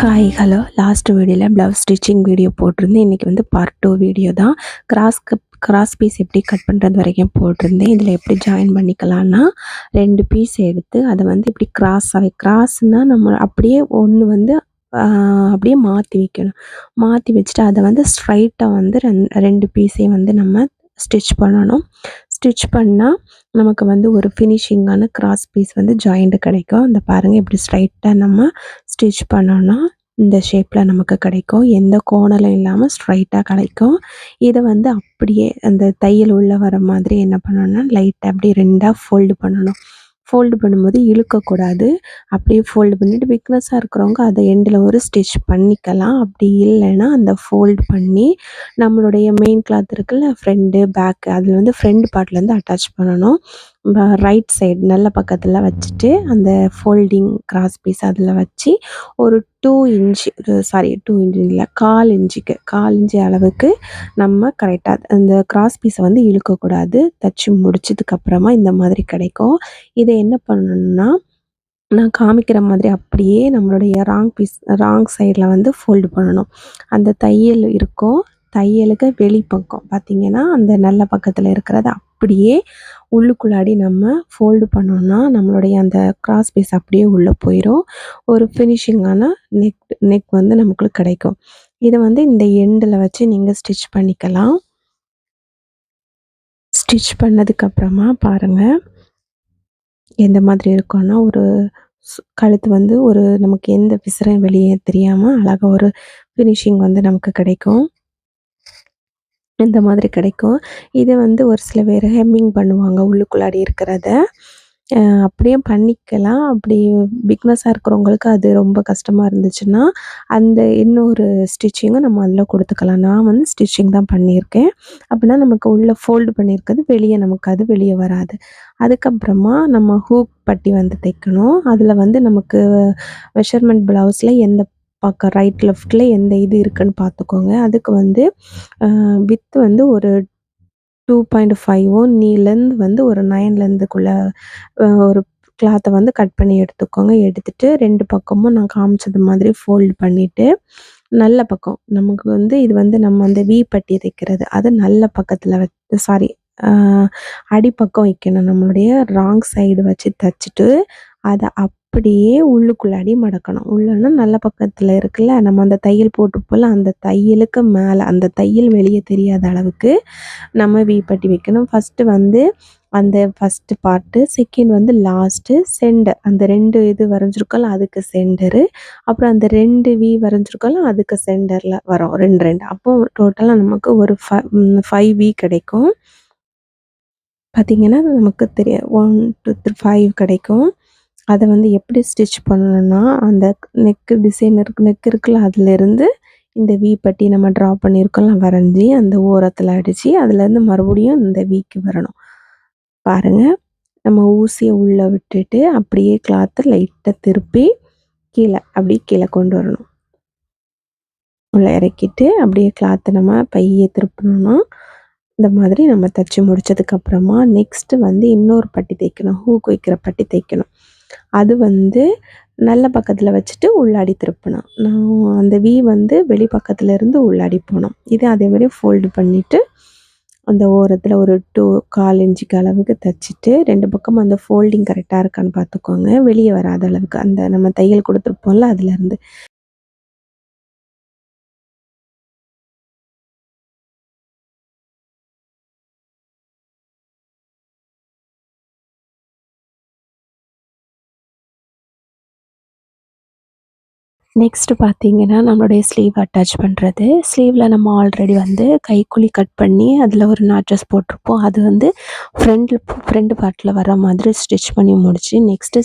Hi hello last வீடியோவில் blouse stitching video போட்டிருந்தேன். இன்றைக்கி வந்து பார்ட் 2 வீடியோ தான். கிராஸ் பீஸ் எப்படி கட் பண்ணுறது வரைக்கும் போட்டிருந்தேன். இதில் எப்படி ஜாயின் பண்ணிக்கலான்னா 2 பீஸ் எடுத்து அதை வந்து இப்படி கிராஸ்னால் நம்ம அப்படியே ஒன்று வந்து அப்படியே மாற்றி வைக்கணும். மாற்றி வச்சுட்டு அதை வந்து ஸ்ட்ரைட்டாக வந்து 2 பீஸையும் வந்து நம்ம ஸ்டிச் பண்ணணும். ஸ்டிச் பண்ணால் நமக்கு வந்து ஒரு ஃபினிஷிங்கான கிராஸ் பீஸ் வந்து ஜாயிண்ட் கிடைக்கும். அந்த பாருங்கள் இப்படி ஸ்ட்ரைட்டாக நம்ம ஸ்டிச் பண்ணோன்னா இந்த ஷேப்பில் நமக்கு கிடைக்கும். எந்த கோணலும் இல்லாமல் ஸ்ட்ரைட்டாக கிடைக்கும். இதை வந்து அப்படியே அந்த தையல் உள்ள வர மாதிரி என்ன பண்ணணும்னா லைட்டாக அப்படியே 2ஆக ஃபோல்டு பண்ணணும். ஃபோல்டு பண்ணும்போது இழுக்கக்கூடாது. அப்படியே ஃபோல்டு பண்ணிவிட்டு பிக்னஸாக இருக்கிறவங்க அதை எண்டில் ஒரு ஸ்டிச் பண்ணிக்கலாம். அப்படி இல்லைன்னா அந்த ஃபோல்டு பண்ணி நம்மளுடைய மெயின் கிளாத் இருக்குல்ல, ஃப்ரண்ட்டு பேக்கு, அதில் வந்து ஃப்ரண்ட் பார்ட்லேருந்து அட்டாச் பண்ணணும். ரைட் சைடு நல்ல பக்கத்தில் வச்சுட்டு அந்த ஃபோல்டிங் கிராஸ் பீஸ் அதில் வச்சு ஒரு 2 இன்ச்சு 2 இன்ச்சு இல்லை 1/4 இன்ச்சு அளவுக்கு நம்ம கரெக்டாக அந்த கிராஸ் பீஸை வந்து இழுக்கக்கூடாது. தச்சு முடிச்சதுக்கப்புறமா இந்த மாதிரி கிடைக்கும். இதை என்ன பண்ணணும்னா நான் காமிக்கிற மாதிரி அப்படியே நம்மளுடைய ராங் சைடில் வந்து ஃபோல்டு பண்ணணும். அந்த தையல் இருக்கும், தையலுக்கு வெளிப்பக்கம் பார்த்திங்கன்னா அந்த நல்ல பக்கத்தில் இருக்கிறத அப்படியே உள்ளுக்குள்ளாடி நம்ம ஃபோல்டு பண்ணோன்னா நம்மளுடைய அந்த கிராஸ் பீஸ் அப்படியே உள்ளே போயிடும். ஒரு ஃபினிஷிங்கான நெக் வந்து நமக்கு கிடைக்கும். இதை வந்து இந்த எண்டில் வச்சு நீங்கள் ஸ்டிச் பண்ணிக்கலாம். ஸ்டிச் பண்ணதுக்கப்புறமா பாருங்கள் எந்த மாதிரி இருக்கும்னா ஒரு கழுத்து வந்து ஒரு நமக்கு எந்த பிசுறும் வெளியே தெரியாமல் அழகாக ஒரு ஃபினிஷிங் வந்து நமக்கு கிடைக்கும். இந்த மாதிரி கிடைக்கும். இதை வந்து ஒரு சில பேர் ஹெம்மிங் பண்ணுவாங்க உள்ளுக்குள்ளாடி இருக்கிறத. அப்படியே பண்ணிக்கலாம். அப்படி பிக்னஸாக இருக்கிறவங்களுக்கு அது ரொம்ப கஷ்டமாக இருந்துச்சுன்னா அந்த இன்னொரு ஸ்டிச்சிங்கும் நம்ம அதில் கொடுத்துக்கலாம். நான் வந்து ஸ்டிச்சிங் தான் பண்ணியிருக்கேன். அப்படின்னா நமக்கு உள்ளே ஃபோல்டு பண்ணியிருக்கிறது வெளியே நமக்கு அது வெளியே வராது. அதுக்கப்புறமா நம்ம ஹூக் பட்டி வந்து தைக்கணும். அதில் வந்து நமக்கு மெஷர்மெண்ட் ப்ளவுஸில் எந்த பக்கம் ரைட் லெஃப்டில் எந்த இது இருக்குதுன்னு பார்த்துக்கோங்க. அதுக்கு வந்து வித்து வந்து ஒரு 2.5 நீலேருந்து வந்து ஒரு 9லேருந்துக்குள்ளே ஒரு கிளாத்தை வந்து கட் பண்ணி எடுத்துக்கோங்க. எடுத்துகிட்டு 2 பக்கமும் நான் காமிச்சது மாதிரி ஃபோல்டு பண்ணிவிட்டு நல்ல பக்கம் நமக்கு வந்து இது வந்து நம்ம அந்த வி பட்டி தைக்கிறது அது நல்ல பக்கத்தில் அடிப்பக்கம் வைக்கணும். நம்மளுடைய ராங் சைடு வச்சு தைச்சிட்டு அதை அப்படியே உள்ளுக்குள்ளாடி மடக்கணும். உள்ளன்னா நல்ல பக்கத்தில் இருக்குல்ல, நம்ம அந்த தையல் போட்டுப்போல அந்த தையலுக்கு மேலே அந்த தையல் வெளியே தெரியாத அளவுக்கு நம்ம வி பட்டி வைக்கணும். ஃபஸ்ட்டு வந்து அந்த ஃபஸ்ட்டு பார்ட்டு, செகண்ட் வந்து லாஸ்ட்டு, சென்டர் அந்த 2 இது வரைஞ்சிருக்கோம்ல அதுக்கு சென்டரு, அப்புறம் அந்த 2 வி வரைஞ்சிருக்கோம்ல அதுக்கு சென்டரில் வரும் 2 அப்போ டோட்டலாக நமக்கு ஒரு 5 வி கிடைக்கும். பார்த்திங்கன்னா நமக்கு தெரியும் 1 2 3 5 கிடைக்கும். அதை வந்து எப்படி ஸ்டிச் பண்ணணும்னா அந்த நெக் இருக்குல்ல அதிலேருந்து இந்த வி பட்டி நம்ம ட்ரா பண்ணியிருக்கோம்லாம் வரைஞ்சி அந்த ஓரத்தில் அடித்து அதுலேருந்து மறுபடியும் இந்த விக்கு வரணும். பாருங்கள் நம்ம ஊசியை உள்ளே விட்டுட்டு அப்படியே கிளாத்தை லைட்டாக திருப்பி கீழே கொண்டு வரணும். உள்ளே இறக்கிட்டு அப்படியே கிளாத்தை நம்ம பையை திருப்பணும்னா இந்த மாதிரி நம்ம தைச்சி முடித்ததுக்கப்புறமா நெக்ஸ்ட்டு வந்து இன்னொரு பட்டி தைக்கணும். ஹூக் வைக்கிற பட்டி தைக்கணும். அது வந்து நல்ல பக்கத்தில் வச்சுட்டு உள்ளாடி திருப்பணும். நான் அந்த வி வந்து வெளி பக்கத்துலேருந்து உள்ளாடி போகணும். இதே அதேமாதிரி ஃபோல்டு பண்ணிவிட்டு அந்த ஓரத்தில் ஒரு 1/4 இன்ச்சுக்கு அளவுக்கு தைச்சிட்டு 2 பக்கமும் அந்த ஃபோல்டிங் கரெக்டாக இருக்கான்னு பார்த்துக்கோங்க. வெளியே வராத அளவுக்கு அந்த நம்ம தையல் கொடுத்துருப்போம்ல அதுலேருந்து. நெக்ஸ்ட்டு பார்த்தீங்கன்னா நம்மளுடைய ஸ்லீவ் அட்டாச் பண்ணுறது. ஸ்லீவில் நம்ம ஆல்ரெடி வந்து கைக்குழி கட் பண்ணி அதில் ஒரு நாட்சஸ் போட்டிருப்போம். அது வந்து ஃப்ரண்ட் பார்ட்டில் வர மாதிரி ஸ்டிச் பண்ணி முடித்து நெக்ஸ்ட்டு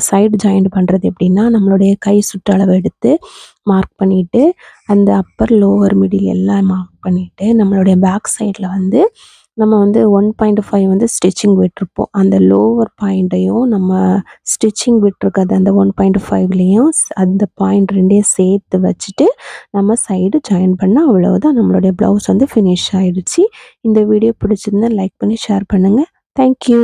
சைடு ஜாயிண்ட் பண்ணுறது எப்படின்னா நம்மளுடைய கை சுற்றளவு எடுத்து மார்க் பண்ணிவிட்டு அந்த அப்பர் லோவர் மிடில் எல்லாம் மார்க் பண்ணிவிட்டு நம்மளுடைய பேக் சைடில் வந்து நம்ம வந்து 1.5 வந்து ஸ்டிச்சிங் விட்டிருப்போம். அந்த லோவர் பாயிண்ட்டையும் நம்ம ஸ்டிச்சிங் விட்டிருக்கிறது அந்த 1.5லேயும் அந்த பாயிண்ட் 2யும் சேர்த்து வச்சுட்டு நம்ம சைடு ஜாயின் பண்ணால் அவ்வளோதான், நம்மளுடைய ப்ளவுஸ் வந்து ஃபினிஷ் ஆகிடுச்சு. இந்த வீடியோ பிடிச்சிருந்தா லைக் பண்ணி ஷேர் பண்ணுங்கள். தேங்க்யூ.